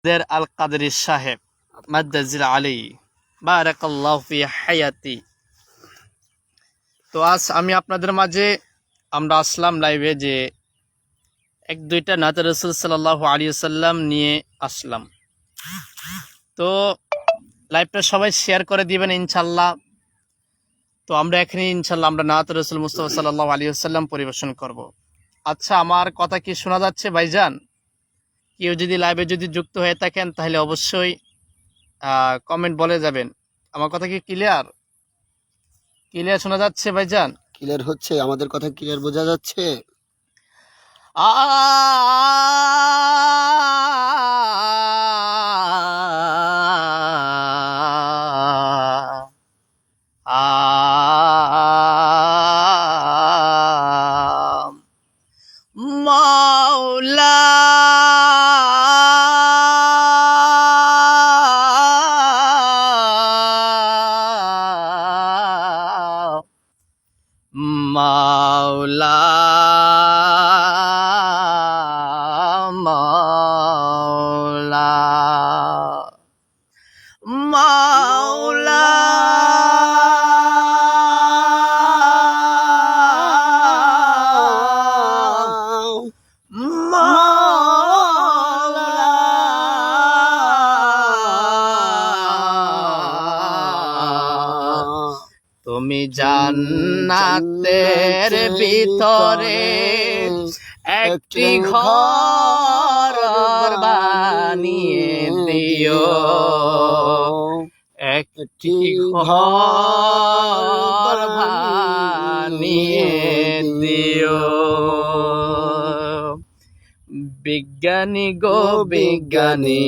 দের আল কাদরি সাহেব মাদ্দাজিল আলী বারাকাল্লাহু ফি হায়াতি। তো আজ আমি আপনাদের মাঝে আমরা আসলাম লাইভে যে এক দুইটা নাত রাসূল সাল্লাল্লাহু আলাইহি ওয়াসাল্লাম নিয়ে আসলাম। তো লাইভটা সবাই শেয়ার করে দিবেন ইনশাআল্লাহ। তো আমরা এখানে ইনশাআল্লাহ আমরা নাত রাসূল মুস্তাফা সাল্লাল্লাহু আলাইহি ওয়াসাল্লাম পরিবেশন করব। আচ্ছা, আমার কথা কি শোনা যাচ্ছে ভাইজান? কেউ যদি লাইভে যদি যুক্ত হয়ে থাকেন তাহলে অবশ্যই কমেন্ট বলে যাবেন। আমার কথা কি ক্লিয়ার শোনা যাচ্ছে ভাইজান? ক্লিয়ার হচ্ছে? আমাদের কথা ক্লিয়ার বোঝা যাচ্ছে? মাওলা মাওলা মাওলা মাওলা তুমি জান্নাতের ভিতরে একটি ঘর বানিয়ে দিও, একটি ঘর বানিয়ে দিও। বিজ্ঞানী গো বিজ্ঞানী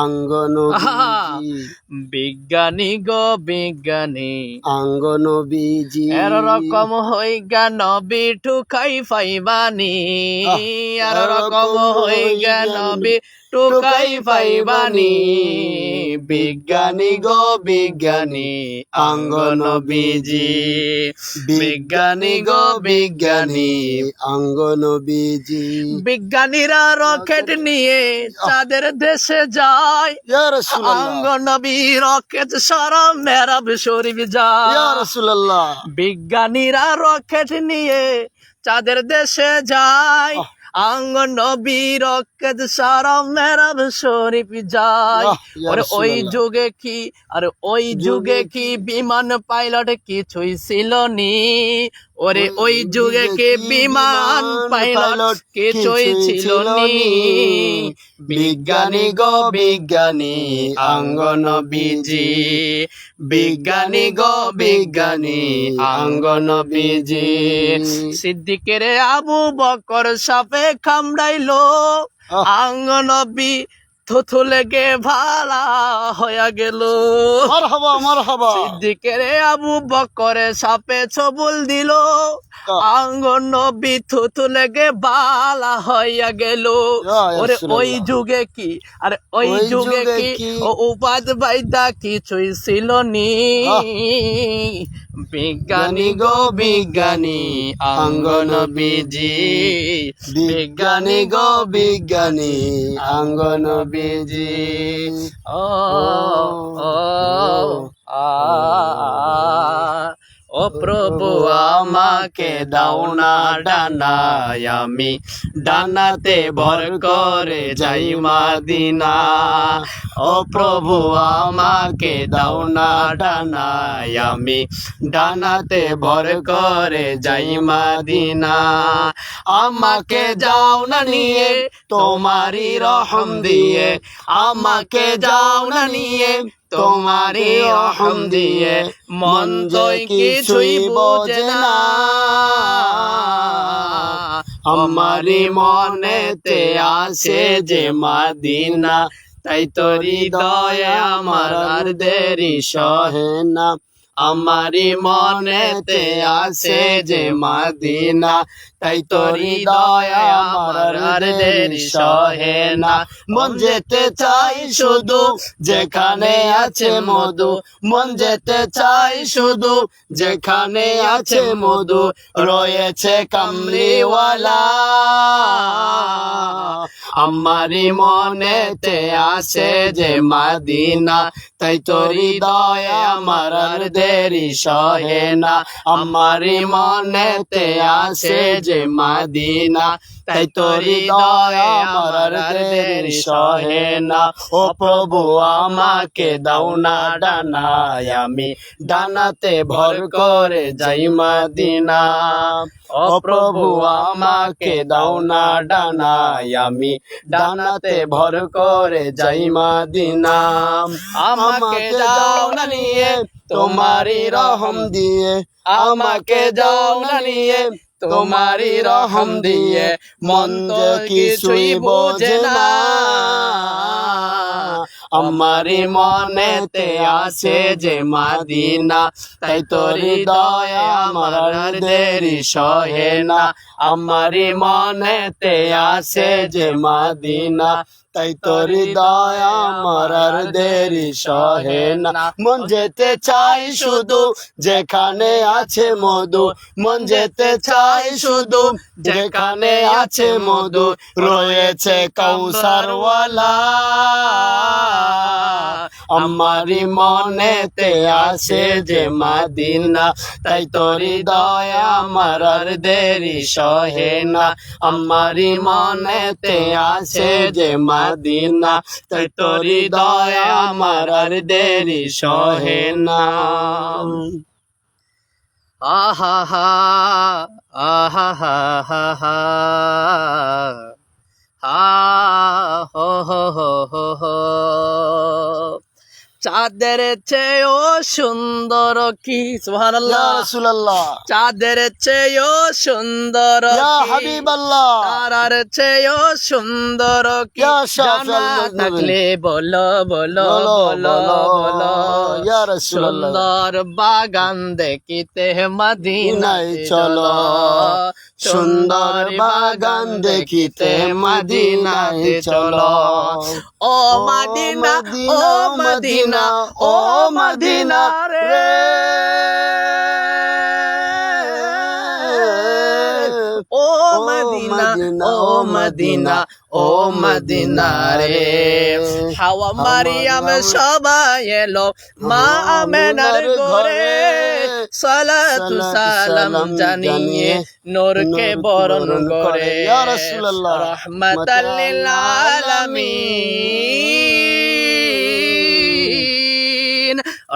অঙ্গনবীজি, বিজ্ঞানী গো বিজ্ঞানী অঙ্গনবীজি, এরকম হই জ্ঞান বিঠু খাই ফাইবানি, এরকম হই জ্ঞান বিঠু খাই ফাইবানি। বিজ্ঞানী গো বিজ্ঞানী অঙ্গনবীজি, বিজ্ঞানী গো বিজ্ঞানী অঙ্গনবীজি। বিজ্ঞানীরা রকেট নিয়ে চাঁদের দেশে যায়, ইয়া রাসূলুল্লাহ, অঙ্গনবী রকেট সারা মেরাব শরীফ যায়। ইয়া রাসূলুল্লাহ, বিজ্ঞানীরা রকেট নিয়ে চাঁদের দেশে যায়, অঙ্গনবী রকেট সারা মেরাব শরীফ যায়। আর ওই যুগে কি, আর ওই যুগে কি বিমান পাইলট কিছুই ছিল নি? ওরে ওই যুগে কি বিমান পাইলট কিছুই ছিল নি? বিজ্ঞানী গো বিজ্ঞানী অঙ্গনবীজি, বিজ্ঞানী গো বিজ্ঞানী অঙ্গনবীজি। সিদ্দিকের আবু বকর সাপে কামড়াইলো, অঙ্গনবী থুথু লেগে ভালা হয়ে গেল। মারহাবা মারহাবা। সিদ্দিকের আবু বকর সাপে ছবল দিল, অঙ্গনবী থুথু লেগে বালা হইয়া গেল। ওরে ওই যুগে কি, আরে ওই যুগে কি উপাদ বাইদা কিছুই ছিল নি? বিজ্ঞানী গো বিজ্ঞানী অঙ্গনবীজি, বিজ্ঞানী গো বিজ্ঞানী অঙ্গনবীজি। ও ও প্রভু আমাকে দাও না ডানায়, আমি ডানাতে ভর করে যাই মদিনা। ও প্রভু আমাকে দাও না ডানায়, আমি ডানাতে ভর করে যাই মদিনা। আমাকে যাও না নিয়ে তোমারই রহম দিয়ে, আমাকে যাও না নিয়ে তোমারই রহম দিয়ে, মন তো কিছুই বোঝে না। আমারি মনেতে আসে যে মদিনা, তাই তো হৃদয়ে আমার আর দেরি সহে না। আমারি মনেতে আছে যে মদিনা, তাই তো হৃদয় আমার আর দেরি সহে না। মন যেতে চাই শুধু যেখানে আছে মধু, মন যেতে চাই শুধু যেখানে আছে মধু, রয়েছে কামলিওয়ালা। আমারি মনেতে আছে যে মদিনা, তাই তো হৃদয় আমার আর দেরি সহে না। আমারি মনেতে আছে যে মদিনা, তাই তো হৃদয় আমার আর দেরি সহে না। ও প্রভু আমাকে দাও না ডানায়, আমি ডানাতে ভর করে যাই মদিনা। ও প্রভু আমাকে দাও না ডানায়, আমি ডানাতে ভর করে যাই মদিনা। আমাকে যাও না নিয়ে তোমারি রহম দিয়ে, আমাকে যাও না নিয়ে তোমারি রহম দিয়ে, মন তো কিছুই বোঝে না। আমারি মনেতে আছে যে মদিনা, তাই তো হৃদয় আমার আর দেরি সহে না। আমারি মনেতে আছে যে মদিনা, তাই তো হৃদয় আমার আর দেরি সহে না। মন যেতে চাই শুধু যেখানে আছে মধু, মন যেতে চাই শুধু যেখানে আছে মধু, রয়েছে কাউসারওয়ালা। আমারি মনেতে আছে যে মদিনা, তাই তো হৃদয় আমার আর দেরি সহে না। আমারি মনেতে আছে যে মদিনা, তাই তো হৃদয় আমার আর দেরি সহে না। আহা হা আহা হা হা হা হো হো হো হো হো। চাঁদের চেয়েও সুন্দর কি, ইয়া সুবহানাল্লাহ, রাসূলুল্লাহ, চাঁদের চেয়েও সুন্দর ইয়া কি, হাবিবাল্লাহ, তারার চেয়েও সুন্দর কি, ইয়া শাফিউল জানা মুযনিবিন। থাকলে বলো বলো বলো বলো বলো বলো। ইয়া রাসূলুল্লাহ, সুন্দর বাগান দেখিতে মদিনায় চলো, সুন্দর বাগান দেখিতে মদিনায় চলো। ও Medina oh Medina oh Medina রে, ও Medina oh Medina oh Medina রে। হাওয়া মারিয়াম সবাই এলো মা আমেনার ঘরে, সালাতু সালাম জানিয়ে নূরকে বরণ করে। ইয়া রাসূলুল্লাহ, রহমাতাল লিল আলামিন,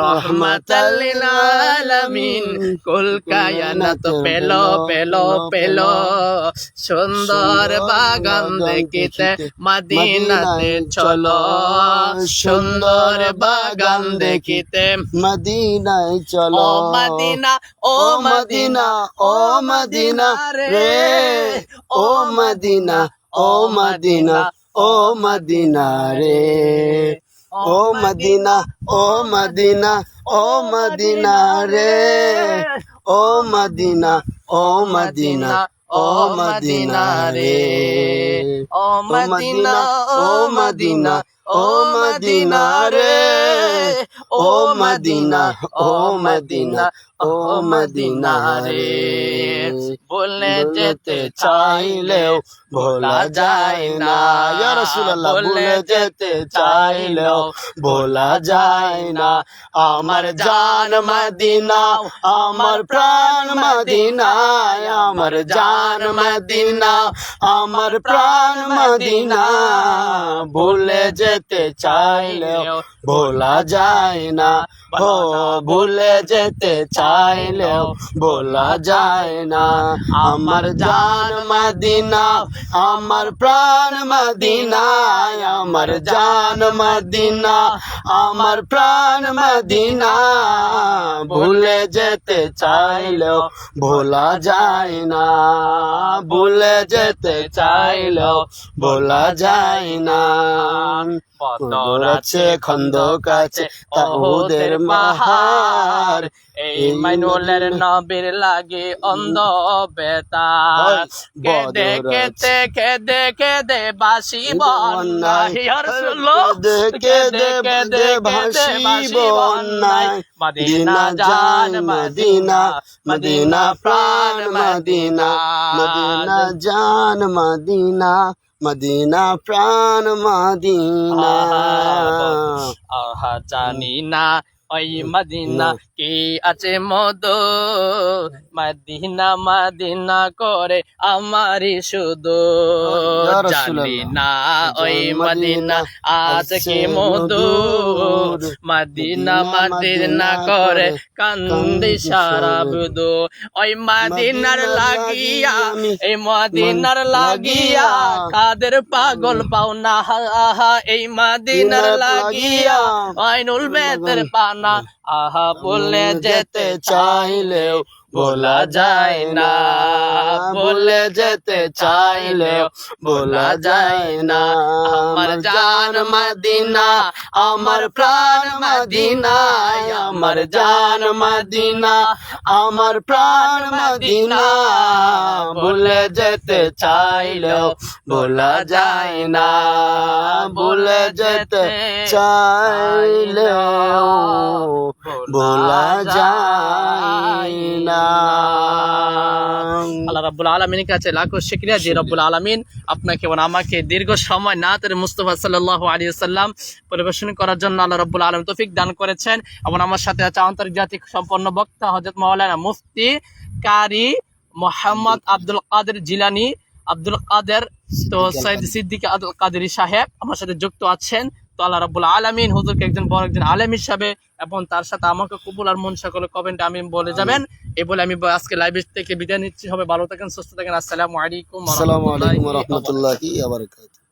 রহমাতাল লিল আলামিন, কুল কায়নাত পেলো পেলো পেলো, সুন্দর বাগান দেখিতে মদিনাতে চলো, সুন্দর বাগান দেখিতে মদিনায় চলো। ও Medina oh Medina oh Medina রে, ও Medina oh Medina oh Medina রে, ও Medina oh Medina oh Medina রে, ও Medina oh Medina oh Medina রে, ও Medina oh Medina oh Medina রে, ও Medina oh Medina oh Medina রে। বলে যেতে চাইলেও ভোলা যায় না, ইয়া রাসূলুল্লাহ, বলে যেতে চাইলেও ভোলা যায় না। আমার জান মদিনা, আমার প্রাণ মদিনা, আমার জান মদিনা, আমার প্রাণ মদিনা, ভুলে যেতে চাইলেও ভোলা যায় না। ও ভুলে যেতে চাইলেও ভোলা যায় না। আমার জান মদিনা, আমার প্রাণ মদিনা, আমার জান মদিনা, আমার প্রাণ মদিনা, ভুলে যেতে চাইলেও ভোলা যায় না, ভুলে যেতে চাইলেও ভোলা যায় না। পাথর আছে খন্দক আছে তাহুদের পাহাড় এই মাইনুলের নবীর লাগে অন্ধ বেতার কেদে কেদে কেদে কেদে বাসি বন্যায় ইয়া রাসূলুল্লাহ কেদে কেদে বাসি বন্যায় মদিনা জান মদিনা মদিনা প্রাণ মদিনা মদিনা জান মদিনা মদিনা প্রাণ মদিনা আহা জানি না ওই মদিনা কি আছে মধু মদিনা মদিনা করে আমারি শুধু জানি না ওই মদিনা আছে কি মধু মদিনা মদিনা করে কান্দি সারা বুধু ওই মদিনার লাগিয়া এই মদিনার লাগিয়া কাদের পাগল পাও না আহা এই মদিনার লাগিয়া আইনুল বেতের পানা আহা বলে যেতে চাইলেও বলা যায় না বলে যেতে চাইলেও বলা যায় না আমার জান মদিনা আমার প্রাণ মদিনা আমার জান মদিনা আমার প্রাণ মদিনা বলে যেতে চাইলেও বলা যায় না বলে যেতে চাইলেও বলা যায় না। আল্লাহ রাব্বুল আলামিনের কাছে লাখো শুকরিয়া যে রব্বুল আলামিন আপনাকে এবং আমাকে দীর্ঘ সময় নাতের মুস্তাফা সাল্লাল্লাহু আলাইহি ওয়াসাল্লাম পরিবেশন করার জন্য আল্লাহ রাব্বুল আলামিন তৌফিক দান করেছেন এবং আমার সাথে আছে আন্তর্জাতিক সম্পন্ন বক্তা হযরত মাওলানা মুফতি কারি মোহাম্মদ আব্দুল কাদের জিলানী আব্দুল কাদের তো সৈয়দ সিদ্দিক আব্দুল কাদেরী সাহেব আমার সাথে যুক্ত আছেন। তো আল্লাহ রাব্বুল আলামিন হুজুরকে একজন বড় একজন আলেম হিসাবে এবং তার সাথে আমাকে কবুল আর মন সকলে কমেন্টে আমি বলে যাবেন এই বলে আমি আজকে লাইভ থেকে বিদায় নিচ্ছি। হবে ভালো থাকেন সুস্থ থাকেন। আসসালামু আলাইকুম আসসালামু আলাইকুম ওয়া রাহমাতুল্লাহি ওয়া বারাকাতুহু।